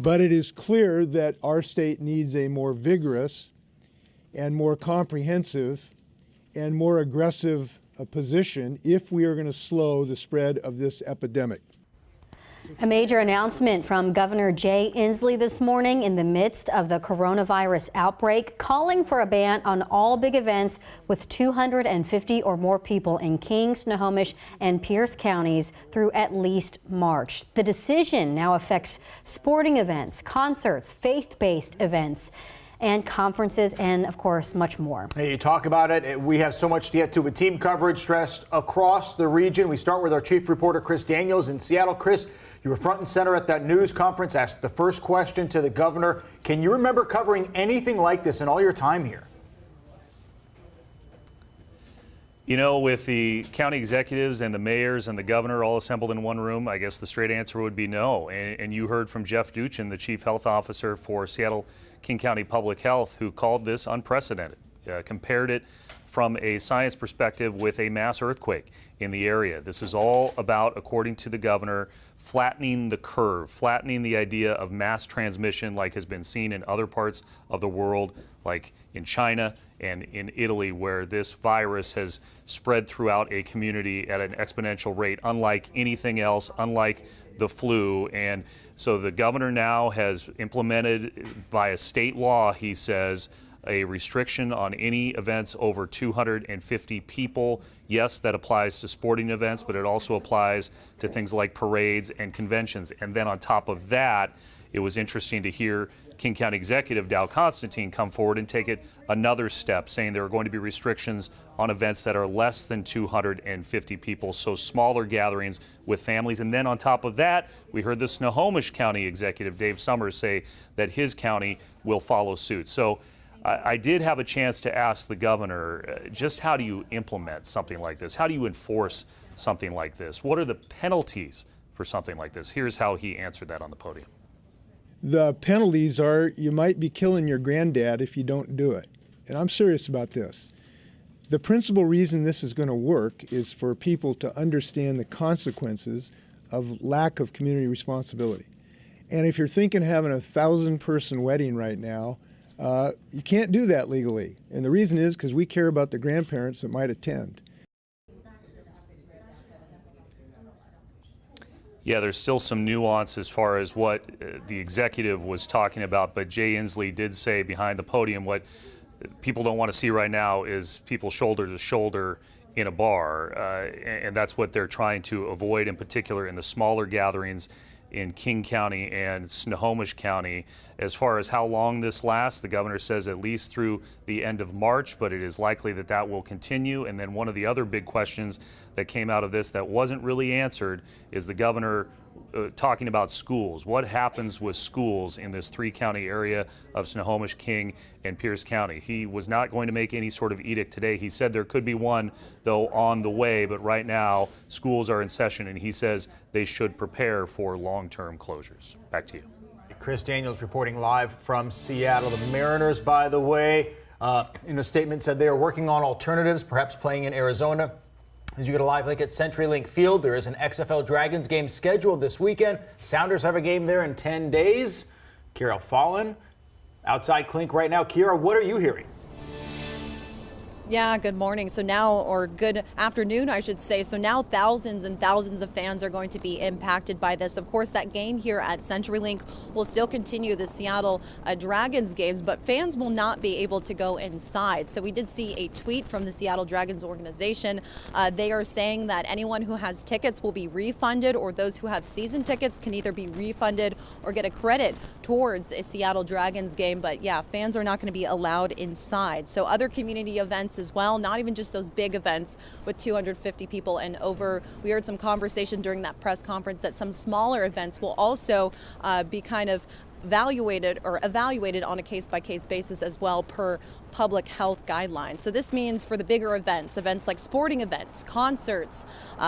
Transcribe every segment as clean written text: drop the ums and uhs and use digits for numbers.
But it is clear that our state needs a more vigorous and more comprehensive and more aggressive position if we are going to slow the spread of this epidemic. A major announcement from Governor Jay Inslee this morning in the midst of the coronavirus outbreak, calling for a ban on all big events with 250 or more people in King, Snohomish, and Pierce counties through at least March. The decision now affects sporting events, concerts, faith-based events, and conferences, and of course, much more. Hey, you talk about it. We have so much to get to with team coverage stressed across the region. We start with our chief reporter, Chris Daniels in Seattle. Chris, you were front and center at that news conference, asked the first question to the governor. Can you remember covering anything like this in all your time here? You know, with the county executives and the mayors and the governor all assembled in one room, I guess the straight answer would be no. And you heard from Jeff Duchin, the chief health officer for Seattle King County Public Health, who called this unprecedented, compared it from a science perspective with a mass earthquake in the area. This is all about, according to the governor, flattening the curve, flattening the idea of mass transmission like has been seen in other parts of the world, like in China and in Italy, where this virus has spread throughout a community at an exponential rate, unlike anything else, unlike the flu. And so the governor now has implemented via state law, he says, a restriction on any events over 250 people. Yes, that applies to sporting events, but it also applies to things like parades and conventions. And then on top of that, it was interesting to hear King County Executive Dow Constantine come forward and take it another step, saying there are going to be restrictions on events that are less than 250 people, so smaller gatherings with families. And then on top of that, we heard the Snohomish County Executive Dave Summers say that his county will follow suit. So I did have a chance to ask the governor, just how do you implement something like this? How do you enforce something like this? What are the penalties for something like this? Here's how he answered that on the podium. The penalties are you might be killing your granddad if you don't do it. And I'm serious about this. The principal reason this is going to work is for people to understand the consequences of lack of community responsibility. And if you're thinking of having a 1,000-person wedding right now, you can't do that legally. And the reason is because we care about the grandparents that might attend. Yeah, there's still some nuance as far as what the executive was talking about, but Jay Inslee did say behind the podium what people don't want to see right now is people shoulder to shoulder in a bar, and that's what they're trying to avoid, in particular in the smaller gatherings in King County and Snohomish County. As far as how long this lasts, the governor says at least through the end of March, but it is likely that that will continue. And then one of the other big questions that came out of this that wasn't really answered is the governor talking about schools. What happens with schools in this three-county area of Snohomish, King, and Pierce County? He was not going to make any sort of edict today. He said there could be one, though, on the way, but right now schools are in session, and he says they should prepare for long-term closures. Back to you. Chris Daniels reporting live from Seattle. The Mariners, by the way, in a statement said they are working on alternatives, perhaps playing in Arizona. As you get a live link at CenturyLink Field, there is an XFL Dragons game scheduled this weekend. Sounders have a game there in 10 days. Kira Fallon, outside Clink right now. Kira, what are you hearing? Yeah, good morning. So now, or good afternoon, I should say. So now thousands and thousands of fans are going to be impacted by this. Of course, that game here at CenturyLink will still continue, the Seattle Dragons games, but fans will not be able to go inside. So we did see a tweet from the Seattle Dragons organization. They are saying that anyone who has tickets will be refunded, or those who have season tickets can either be refunded or get a credit towards a Seattle Dragons game. But yeah, fans are not going to be allowed inside. So other community events as well, not even just those big events with 250 people and over. We heard some conversation during that press conference that some smaller events will also be kind of evaluated on a case-by-case basis as well per public health guidelines. So this means for the bigger events like sporting events, concerts,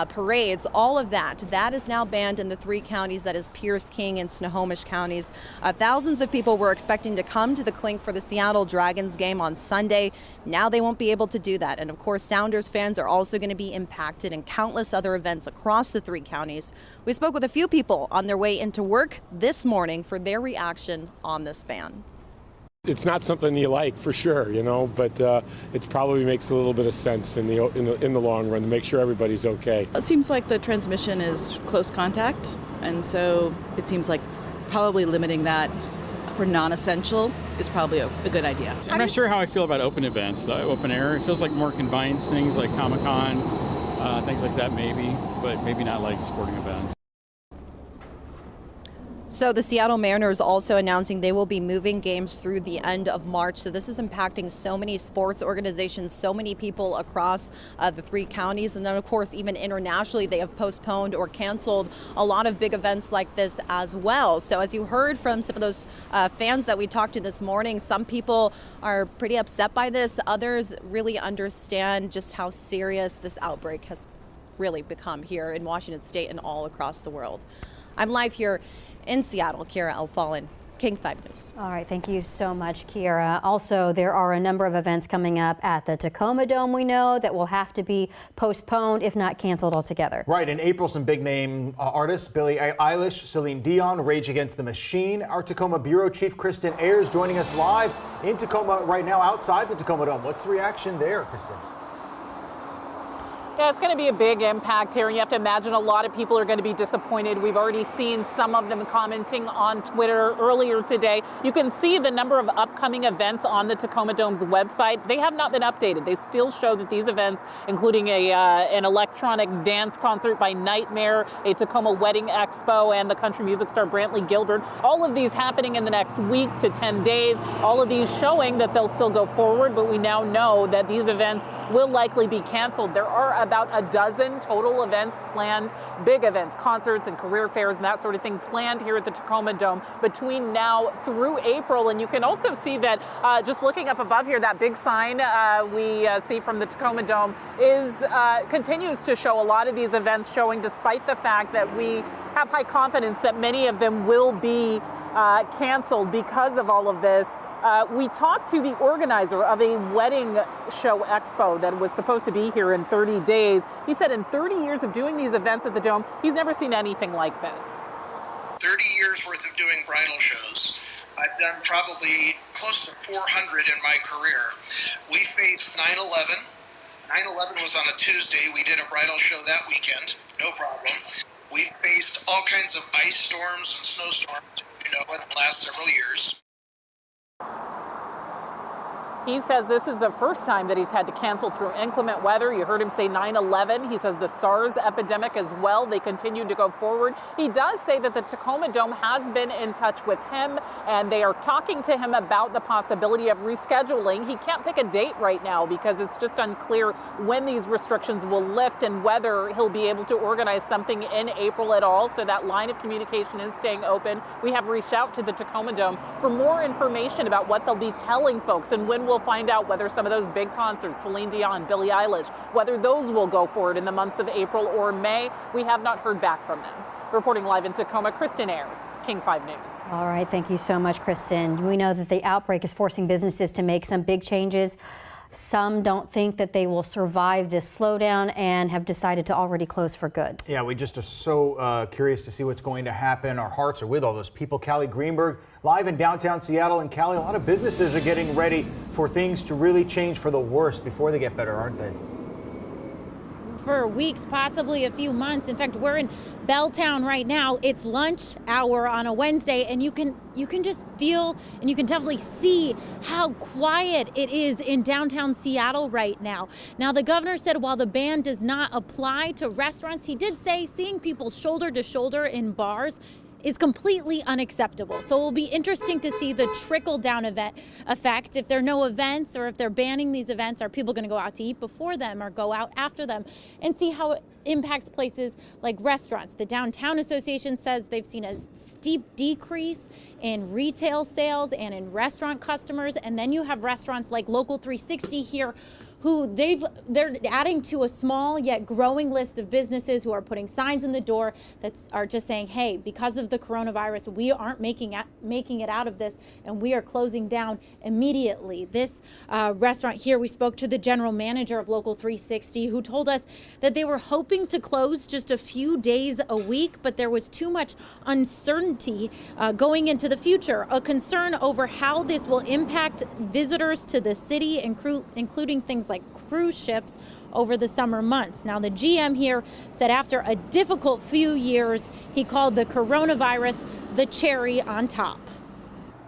parades, all of that is now banned in the 3 counties, that is Pierce, King, and Snohomish counties. Thousands of people were expecting to come to the Clink for the Seattle Dragons game on Sunday. Now they won't be able to do that. And of course, Sounders fans are also going to be impacted in countless other events across the 3 counties. We spoke with a few people on their way into work this morning for their reaction on this ban. It's not something you like, for sure, but it probably makes a little bit of sense in the long run to make sure everybody's okay. It seems like the transmission is close contact, and so it seems like probably limiting that for non-essential is probably a good idea. I'm not sure how I feel about open events, the open air. It feels like more confined things like Comic-Con, things like that maybe, but maybe not like sporting events. So the Seattle Mariners also announcing they will be moving games through the end of March. So this is impacting so many sports organizations, so many people across the 3 counties. And then, of course, even internationally, they have postponed or canceled a lot of big events like this as well. So as you heard from some of those fans that we talked to this morning, some people are pretty upset by this. Others really understand just how serious this outbreak has really become here in Washington State and all across the world. I'm live here in Seattle. Kira Alfallen, King 5 News. All right, thank you so much, Kira. Also, there are a number of events coming up at the Tacoma Dome, we know, that will have to be postponed, if not canceled altogether. Right, in April, some big name artists, Billie Eilish, Celine Dion, Rage Against the Machine. Our Tacoma Bureau Chief Kristen Ayers joining us live in Tacoma right now outside the Tacoma Dome. What's the reaction there, Kristen? Yeah, it's going to be a big impact here, and you have to imagine a lot of people are going to be disappointed. We've already seen some of them commenting on Twitter earlier today. You can see the number of upcoming events on the Tacoma Dome's website. They have not been updated. They still show that these events, including an electronic dance concert by Nightmare, a Tacoma Wedding Expo, and the country music star Brantley Gilbert, all of these happening in the next week to 10 days, all of these showing that they'll still go forward, but we now know that these events will likely be canceled. There are about a dozen total events planned, big events, concerts and career fairs and that sort of thing planned here at the Tacoma Dome between now through April. And you can also see that just looking up above here, that big sign we see from the Tacoma Dome continues to show a lot of these events showing, despite the fact that we have high confidence that many of them will be canceled because of all of this. We talked to the organizer of a wedding show expo that was supposed to be here in 30 days. He said in 30 years of doing these events at the Dome, he's never seen anything like this. 30 years worth of doing bridal shows. I've done probably close to 400 in my career. We faced 9/11. 9/11 was on a Tuesday. We did a bridal show that weekend, no problem. We faced all kinds of ice storms and snowstorms, in the last several years. He says this is the first time that he's had to cancel through inclement weather. You heard him say 9/11. He says the SARS epidemic as well. They continue to go forward. He does say that the Tacoma Dome has been in touch with him, and they are talking to him about the possibility of rescheduling. He can't pick a date right now because it's just unclear when these restrictions will lift and whether he'll be able to organize something in April at all. So that line of communication is staying open. We have reached out to the Tacoma Dome for more information about what they'll be telling folks and when we'll find out whether some of those big concerts, Celine Dion, Billie Eilish, whether those will go forward in the months of April or May. We have not heard back from them. Reporting live in Tacoma, Kristen Ayers, King 5 News. All right, thank you so much, Kristen. We know that the outbreak is forcing businesses to make some big changes. Some don't think that they will survive this slowdown and have decided to already close for good. Yeah, we just are so curious to see what's going to happen. Our hearts are with all those people. Callie Greenberg, live in downtown Seattle. And Callie, a lot of businesses are getting ready for things to really change for the worse before they get better, aren't they? For weeks, possibly a few months. In fact, we're in Belltown right now. It's lunch hour on a Wednesday, and you can just feel and you can definitely see how quiet it is in downtown Seattle right now. Now, the governor said while the ban does not apply to restaurants, he did say seeing people shoulder to shoulder in bars is completely unacceptable. So it will be interesting to see the trickle-down effect. If there are no events, or if they're banning these events, are people going to go out to eat before them or go out after them, and see how it impacts places like restaurants. The Downtown Association says they've seen a steep decrease in retail sales and in restaurant customers. And then you have restaurants like Local 360 here, who they're adding to a small yet growing list of businesses who are putting signs in the door that are just saying, hey, because of the coronavirus, we aren't making it out of this, and we are closing down immediately. This restaurant here, we spoke to the general manager of Local 360, who told us that they were hoping to close just a few days a week, but there was too much uncertainty going into the future, a concern over how this will impact visitors to the city, including things like cruise ships over the summer months. Now, the GM here said after a difficult few years, he called the coronavirus the cherry on top.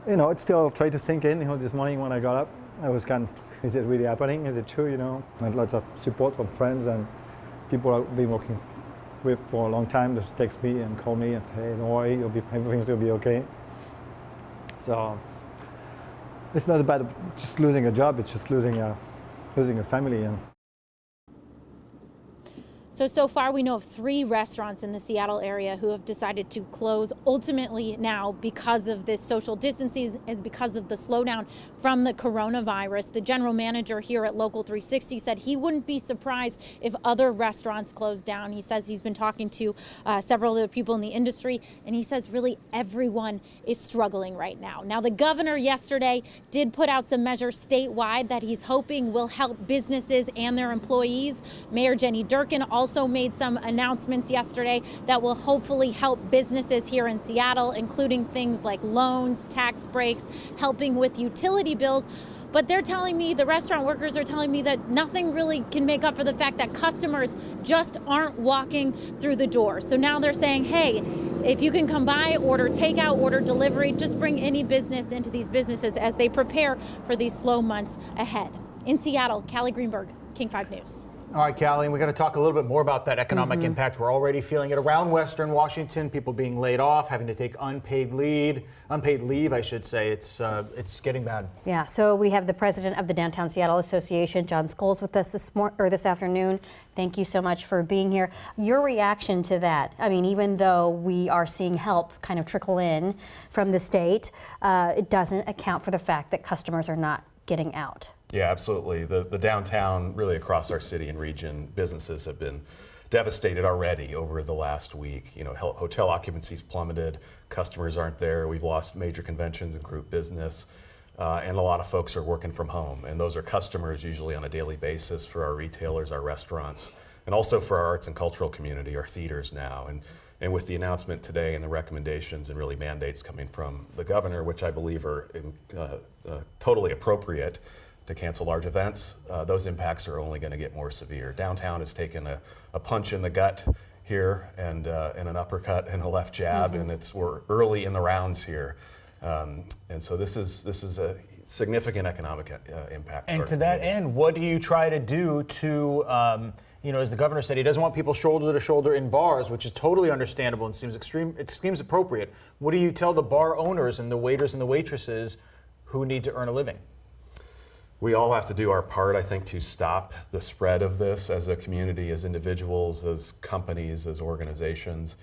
You know, it still tried to sink in. You know, this morning when I got up, I was kind of, is it really happening? Is it true? You know, I had lots of support from friends and people I've been working with for a long time. Just text me and call me and say, hey, don't worry, everything's going to be okay. So it's not about just losing a job. It's just losing a family. And So far we know of 3 restaurants in the Seattle area who have decided to close ultimately now because of this social distancing, is because of the slowdown from the coronavirus. The general manager here at Local 360 said he wouldn't be surprised if other restaurants closed down. He says he's been talking to several of the people in the industry, and he says really everyone is struggling right now. Now, the governor yesterday did put out some measures statewide that he's hoping will help businesses and their employees. Mayor Jenny Durkan also made some announcements yesterday that will hopefully help businesses here in Seattle, including things like loans, tax breaks, helping with utility bills. But they're telling me, the restaurant workers are telling me, that nothing really can make up for the fact that customers just aren't walking through the door. So now they're saying, hey, if you can come by, order takeout, order delivery, just bring any business into these businesses as they prepare for these slow months ahead. In Seattle, Callie Greenberg, King 5 News. All right, Callie, and we're going to talk a little bit more about that economic impact. We're already feeling it around Western Washington, people being laid off, having to take unpaid leave, I should say. It's getting bad. Yeah, so we have the president of the Downtown Seattle Association, John Scholes, with us this afternoon. Thank you so much for being here. Your reaction to that? I mean, even though we are seeing help kind of trickle in from the state, it doesn't account for the fact that customers are not getting out. Yeah, absolutely. The downtown, really across our city and region, businesses have been devastated already over the last week. You know, hotel occupancy's plummeted, customers aren't there, we've lost major conventions and group business, and a lot of folks are working from home. And those are customers usually on a daily basis for our retailers, our restaurants, and also for our arts and cultural community, our theaters now. And with the announcement today and the recommendations and really mandates coming from the governor, which I believe are totally appropriate, to cancel large events, those impacts are only going to get more severe. Downtown has taken a punch in the gut here and an uppercut and a left jab, and we're early in the rounds here, and so this is a significant economic impact. And to that end, what do you try to do to, as the governor said, he doesn't want people shoulder to shoulder in bars, which is totally understandable and it seems appropriate. What do you tell the bar owners and the waiters and the waitresses who need to earn a living? We all have to do our part, I think, to stop the spread of this as a community, as individuals, as companies, as organizations.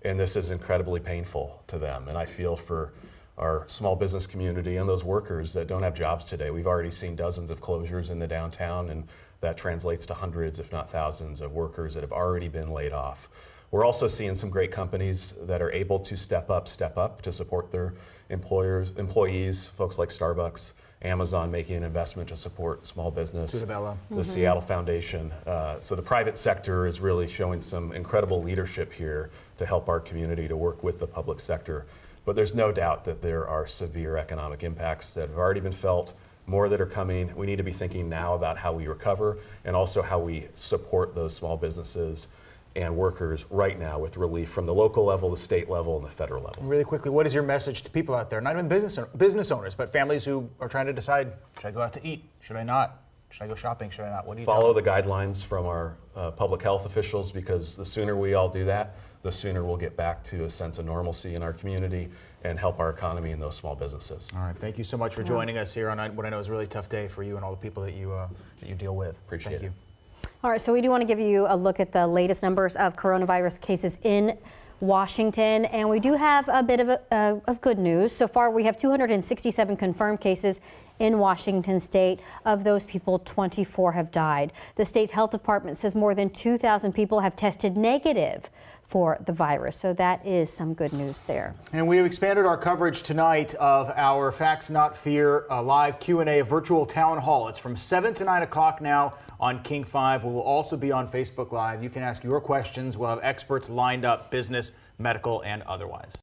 And this is incredibly painful to them. And I feel for our small business community and those workers that don't have jobs today. We've already seen dozens of closures in the downtown, and that translates to hundreds, if not thousands, of workers that have already been laid off. We're also seeing some great companies that are able to step up to support their employees, folks like Starbucks, Amazon making an investment to support small business, the Seattle Foundation. So the private sector is really showing some incredible leadership here to help our community to work with the public sector. But there's no doubt that there are severe economic impacts that have already been felt, more that are coming. We need to be thinking now about how we recover and also how we support those small businesses and workers right now with relief from the local level, the state level, and the federal level. Really quickly, what is your message to people out there, not even business owners, but families who are trying to decide, should I go out to eat? Should I not? Should I go shopping? Should I not? What do you follow the guidelines from our public health officials, because the sooner we all do that, the sooner we'll get back to a sense of normalcy in our community and help our economy and those small businesses. All right, thank you so much for joining us here on what I know is a really tough day for you and all the people that you deal with. Appreciate it. All right, so we do want to give you a look at the latest numbers of coronavirus cases in Washington, and we do have a bit of good news. So far, we have 267 confirmed cases in Washington state. Of those people, 24 have died. The state health department says more than 2,000 people have tested negative for the virus. So that is some good news there. And we have expanded our coverage tonight of our Facts Not Fear live Q&A virtual town hall. It's from 7 to 9 o'clock now on King 5. We will also be on Facebook Live. You can ask your questions. We'll have experts lined up, business, medical, and otherwise.